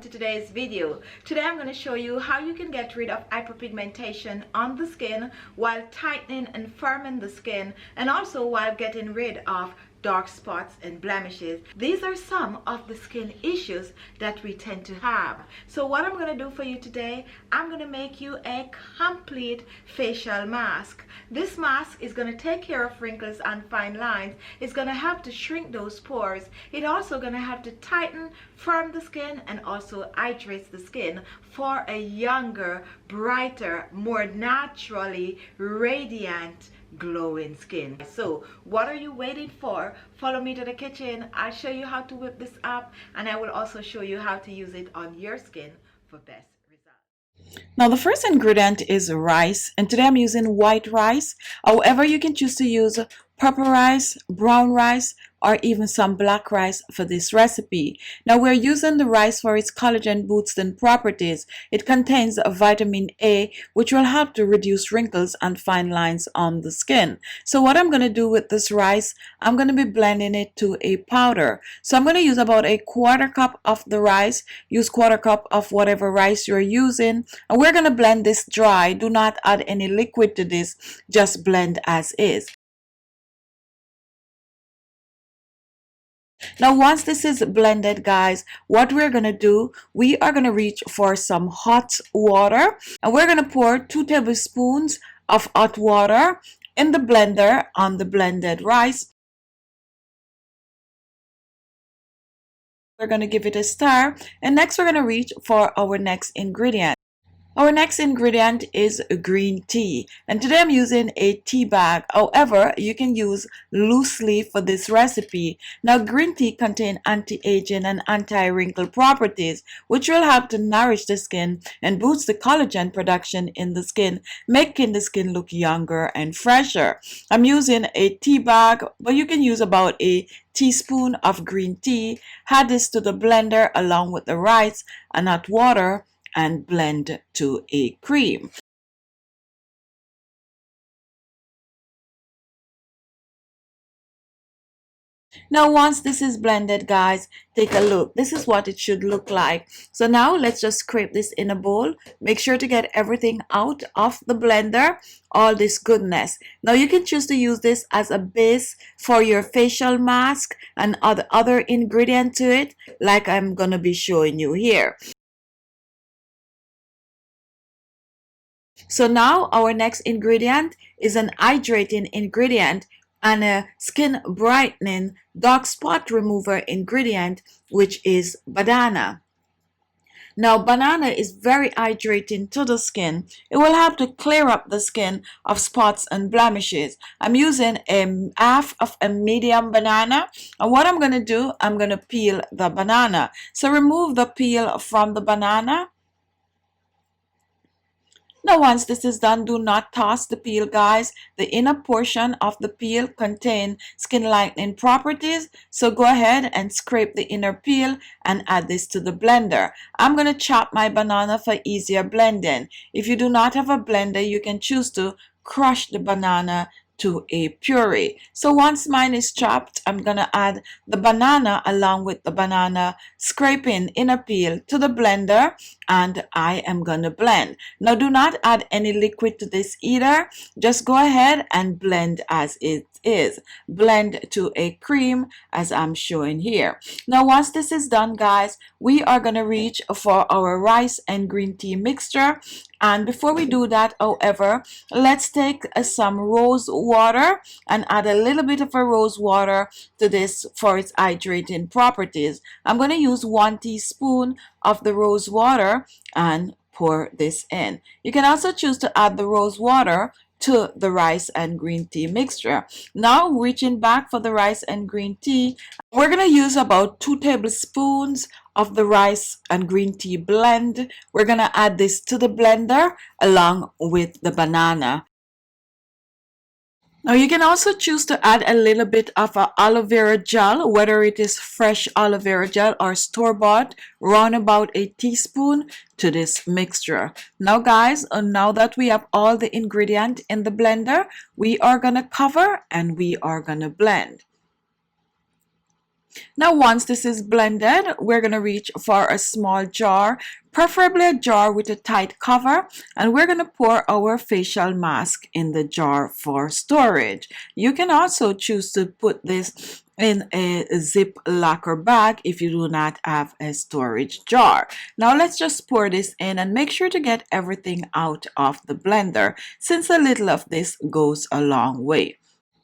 to today's video. Today I'm going to show you how you can get rid of hyperpigmentation on the skin while tightening and firming the skin, and also while getting rid of dark spots and blemishes. These are some of the skin issues that we tend to have. So what I'm going to do for you today, I'm going to make you a complete facial mask. This mask is going to take care of wrinkles and fine lines. It's going to help to shrink those pores. It's also going to help to tighten, firm the skin, and also hydrates the skin for a younger, brighter, more naturally radiant, glowing skin. So what are you waiting for? Follow me to the kitchen. I'll show you how to whip this up, and I will also show you how to use it on your skin for best results. Now the first ingredient is rice, and today I'm using white rice. However, you can choose to use purple rice, brown rice, or even some black rice for this recipe. Now we're using the rice for its collagen boosting properties. It contains vitamin A, which will help to reduce wrinkles and fine lines on the skin. So what I'm going to do with this rice, I'm going to be blending it to a powder. So I'm going to use about a quarter cup of the rice. Use quarter cup of whatever rice you're using, and we're going to blend this dry. Do not add any liquid to this, just blend as is. Now once this is blended, guys, what we're going to do, we are going to reach for some hot water, and we're going to pour 2 tablespoons of hot water in the blender on the blended rice. We're going to give it a stir, and next we're going to reach for our next ingredient. Our next ingredient is green tea, and today I'm using a tea bag. However, you can use loose leaf for this recipe. Now green tea contains anti-aging and anti-wrinkle properties, which will help to nourish the skin and boost the collagen production in the skin, making the skin look younger and fresher. I'm using a tea bag, but you can use about a teaspoon of green tea. Add this to the blender along with the rice and hot water, and blend to a cream. Now once this is blended, guys, take a look. This is what it should look like. So now let's just scrape this in a bowl. Make sure to get everything out of the blender, all this goodness. Now you can choose to use this as a base for your facial mask and other ingredient to it, like I'm gonna be showing you here. So now our next ingredient is an hydrating ingredient and a skin brightening dark spot remover ingredient, which is banana. Now banana is very hydrating to the skin. It will help to clear up the skin of spots and blemishes. I'm using half of a medium banana, and what I'm going to do, I'm going to peel the banana. So remove the peel from the banana. Now once this is done, do not toss the peel, guys. The inner portion of the peel contains skin lightening properties, so go ahead and scrape the inner peel and add this to the blender. I'm going to chop my banana for easier blending. If you do not have a blender, you can choose to crush the banana to a puree. So once mine is chopped, I'm gonna add the banana along with the banana scraping inner peel to the blender, and I am gonna blend. Now do not add any liquid to this either. Just go ahead and blend as it is. Blend to a cream as I'm showing here. Now once this is done, guys, we are gonna reach for our rice and green tea mixture. And before we do that, however, let's take some rose water and add a little bit of a rose water to this for its hydrating properties. I'm going to use 1 teaspoon of the rose water and pour this in. You can also choose to add the rose water to the rice and green tea mixture. Now reaching back for the rice and green tea, we're going to use about 2 tablespoons of the rice and green tea blend. We're going to add this to the blender along with the banana. Now you can also choose to add a little bit of aloe vera gel, whether it is fresh aloe vera gel or store-bought, round about a teaspoon to this mixture. Now guys, now that we have all the ingredient in the blender, we are gonna cover and we are gonna blend. Now once this is blended, we're going to reach for a small jar, preferably a jar with a tight cover, and we're going to pour our facial mask in the jar for storage. You can also choose to put this in a zip locker bag if you do not have a storage jar. Now let's just pour this in and make sure to get everything out of the blender, since a little of this goes a long way.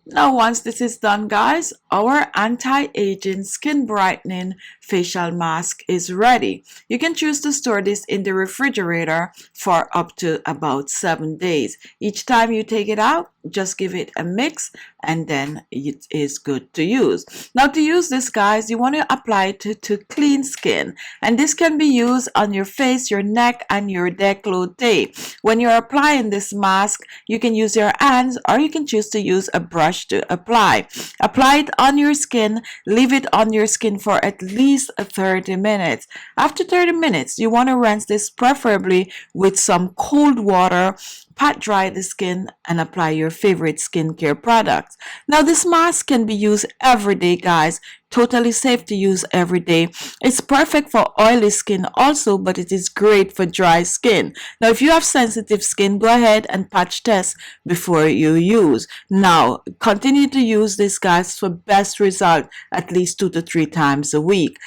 Now once this is done, guys, our anti-aging skin brightening facial mask is ready. You can choose to store this in the refrigerator for up to about 7 days. Each time you take it out, just give it a mix and then it is good to use. Now to use this, guys, you want to apply it to clean skin, and this can be used on your face, your neck, and your décolleté. When you're applying this mask, you can use your hands or you can choose to use a brush to apply. Apply it on your skin, leave it on your skin for at least 30 minutes. After 30 minutes, you want to rinse this preferably with some cold water, pat dry the skin, and apply your favorite skincare products. Now this mask can be used every day, guys. Totally safe to use every day. It's perfect for oily skin also, but it is great for dry skin. Now if you have sensitive skin, go ahead and patch test before you use. Now continue to use this, guys, for best result at least 2 to 3 times a week,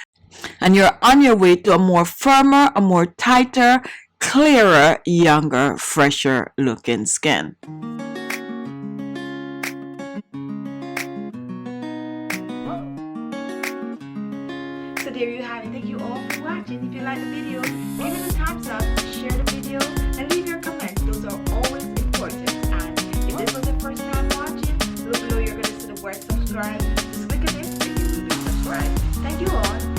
and you're on your way to a more firmer, a more tighter, clearer, younger, fresher looking skin. So there you have it. Thank you all for watching. If you like the video, give it a thumbs up, share the video, and leave your comments. Those are always important. And if this was your first time watching, look below, you're going to see the word subscribe. Just click on it and you will be subscribed. Thank you all.